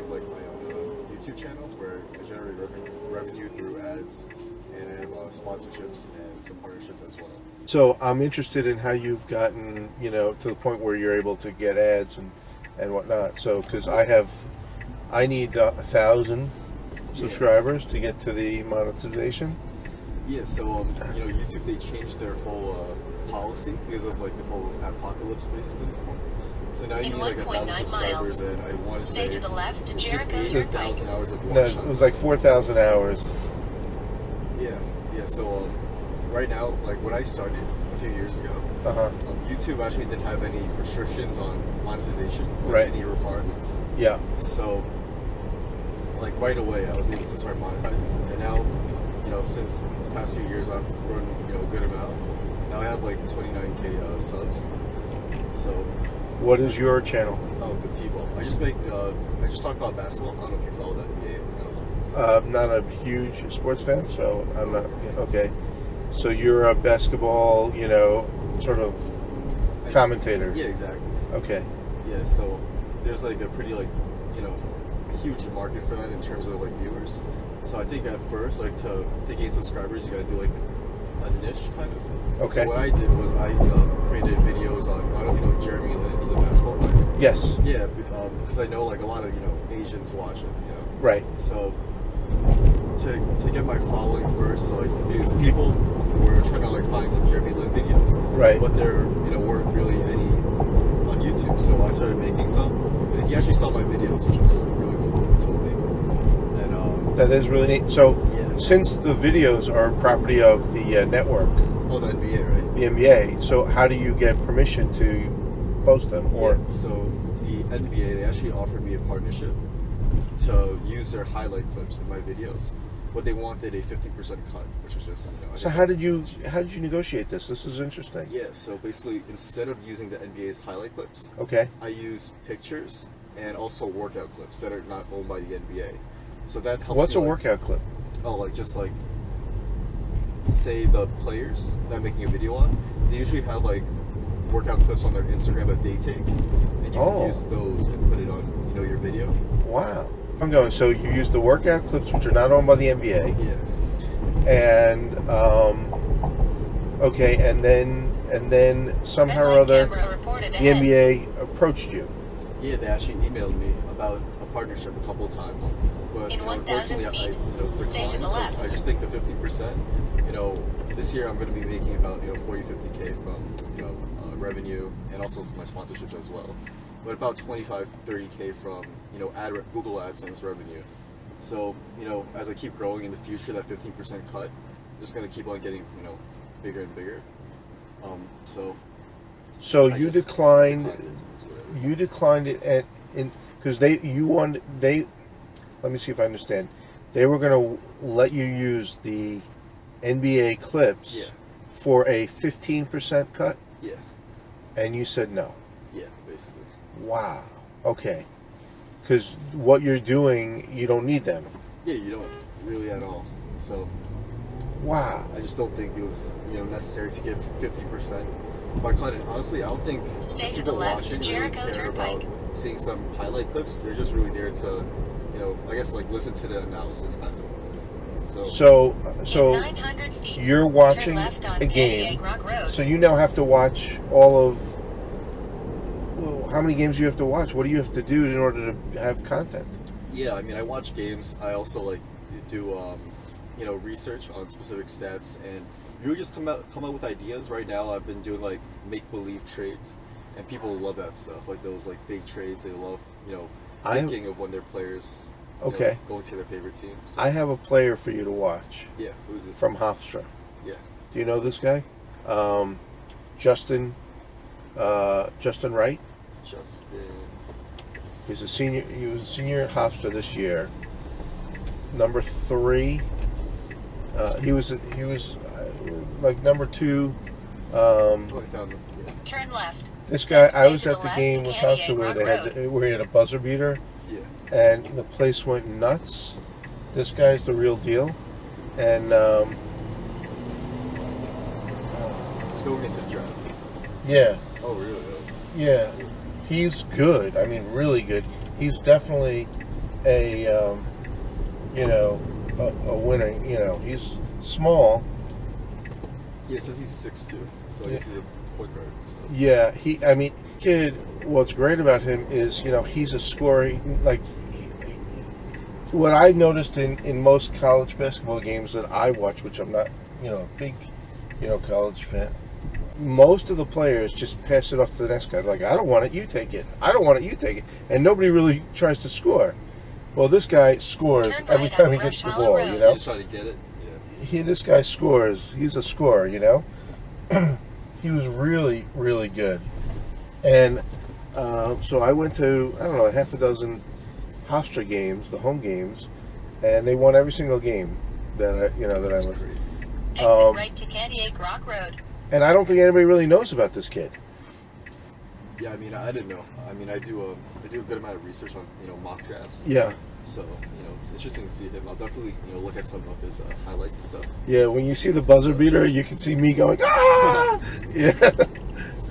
have like my own YouTube channel where I generate revenue through ads, and I have sponsorships and some partnerships as well. So I'm interested in how you've gotten, to the point where you're able to get ads and whatnot. So, because I need 1,000 subscribers to get to the monetization. Yeah, so YouTube, they changed their whole policy because of like the whole apocalypse basically. So now you need like 1,000 subscribers, and I want to stay to the left to Jericho 8,000 hours of watch No, time. it was like 4,000 hours. Yeah. So right now, like when I started a few years ago, YouTube actually didn't have any restrictions on monetization, or Right. any requirements. Yeah. So like right away, I was able to start monetizing, and now, since the past few years, I've grown a good amount. Now I have like 29K subs. So. What is your channel? Oh, the thetball. I just talk about basketball. I don't know if you follow that NBA. I'm not a huge sports fan, so I'm not. Okay. So you're a basketball, sort of commentator. Yeah, exactly. Okay. Yeah, so there's like a pretty huge market for that in terms of like viewers. So I think at first, like to gain subscribers, you gotta do like a niche kind of. Okay. So what I did was I created videos on, I don't know if you know Jeremy Lin, he's a basketball player. Yes. Yeah, because I know like a lot of Asians watch it. Right. So to get my following first, so like because people were trying to like find some Jeremy Lin videos, Right. but there weren't really any on YouTube. So I started making some. And he actually saw my videos, which was really cool. He told me. And That is really neat. So yeah. since the videos are property of the network, Oh, the NBA, right? the NBA, so how do you get permission to post them? Or Yeah, so the NBA, they actually offered me a partnership to use their highlight clips in my videos, but they wanted a 50% cut, which was just So how did you negotiate this? This is interesting. Yeah, so basically instead of using the NBA's highlight clips, Okay. I use pictures and also workout clips that are not owned by the NBA. So that helps. What's me, a workout clip? Oh, like just like say the players that I'm making a video on, they usually have like workout clips on their Instagram that they take, and you can use those and put it on your video. Wow. I'm going. So you use the workout clips, which are not owned by the NBA, Yeah. and okay, and then somehow or other, the NBA approached you. Yeah, they actually emailed me about a partnership a couple of times, but In 1,000 unfortunately, feet, stay to the declined, 'cause left. I just think the 50%. This year I'm going to be making about 40-50K from revenue and also my sponsorships as well, but about 25-30K from Google AdSense revenue. So as I keep growing in the future, that 15% cut is just going to keep on getting bigger and bigger. So I you just declined. declined it. You declined it because let me see if I understand. They were going to let you use the NBA clips Yeah. for a 15% cut, Yeah, and you said no. yeah, basically. Wow. Okay. Because what you're doing, you don't need them. Yeah, you don't really at all. So Wow. I just don't think it was necessary to give 50%. My client, honestly, I don't think Stay to people the left watching to really Jericho care about Turnpike. seeing some highlight clips. They're just really there to, I guess like listen to the analysis kind of. So In 900 feet, you're turn watching left on a game. Candy Rock Road. So you now have to watch all of. Well, how many games do you have to watch? What do you have to do in order to have content? Yeah, I mean, I watch games. I also like do research on specific stats, and you just come out with ideas. Right now, I've been doing like make believe trades, and people love that stuff. Like those like fake trades. They love thinking of when their players going to their favorite teams. So, I have a player for you to watch yeah, who is it from Hofstra. Yeah, Do you know this guy? Justin Wright. Justin. He's a senior. He was a senior at Hofstra this year. Number 3. He was like number 2. Oh, I found him. Yeah. Turn left. This guy, Stay I was to at the the left game to with Candy Hofstra where Rock where he had a buzzer beater, Yeah. and the place went nuts. This guy's the real deal, and Let's go into draft. yeah, Oh, really? yeah, he's good. I mean, really good. He's definitely you know, a winner. You know, he's small. Yeah, it says he's 6'2", so I guess he's a point guard. So. Yeah, I mean, kid. What's great about him is, you know, he's a scorer. Like, what I noticed in most college basketball games that I watch, which I'm not, you know, a big, you know, college fan. Most of the players just pass it off to the next guy. Like, I don't want it, you take it. I don't want it, you take it. And nobody really tries to score. Well, this guy scores Turn every right time on he gets the Brush Hollow ball, Road. you know? He's trying to get it. Yeah. This guy scores. He's a scorer, you know? He was really, really good. And so I went to, I don't know, half a dozen Hofstra games, the home games, and they won every single game that I That's went. great. Exit right to Candy Egg Rock Road. And I don't think anybody really knows about this kid. Yeah, I mean, I didn't know. I mean, I do a good amount of research on, you know, mock drafts. Yeah. So, you know, it's interesting to see him. I'll definitely, you know, look at some of his highlights and stuff. Yeah, when you see the buzzer beater, you can see me going, ah! Yeah.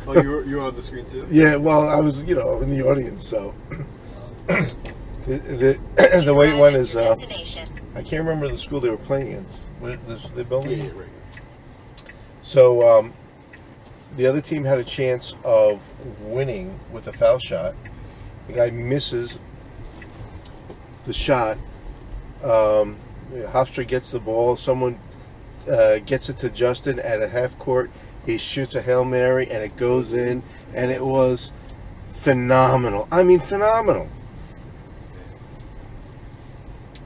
Oh, you were on the screen too? Yeah, well, I was, you know, in the audience, so. The way it went is, I can't remember the school they were playing against. The building? Yeah, right. So, the other team had a chance of winning with a foul shot. The guy misses the shot. Hofstra gets the ball. Someone gets it to Justin at a half court. He shoots a Hail Mary, and it goes in, and it was phenomenal. I mean, phenomenal.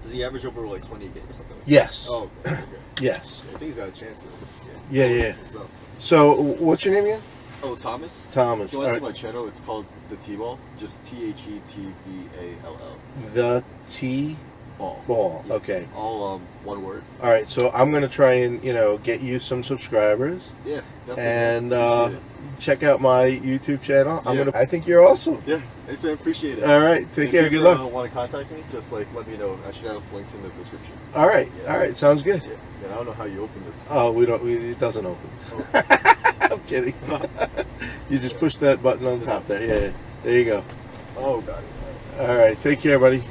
Does he average over like 20 a game or something? Yes. Oh, okay. Yes. Yeah, I think he's got a chance. Yeah. So, So, what's your name again? oh, Thomas? Thomas. If you want to see All my channel, it's called The T-Ball. Just THETBALL. The T Ball. Yeah. Okay. All one word. All right. So I'm gonna try and get you some subscribers, Yeah, definitely. and Appreciate it. check out my YouTube channel. Yeah. I think you're awesome. Yeah, thanks, man. Appreciate it. All right. Take care. Good luck. Want to contact me? Just like let me know. I should have links in the description. All right. Yeah. All right. Sounds good. Yeah, I don't know how you open this. Oh, it doesn't open. Oh. I'm kidding. You just push that button on top there. Yeah. There you go. Oh, got it. All right. Take care, buddy.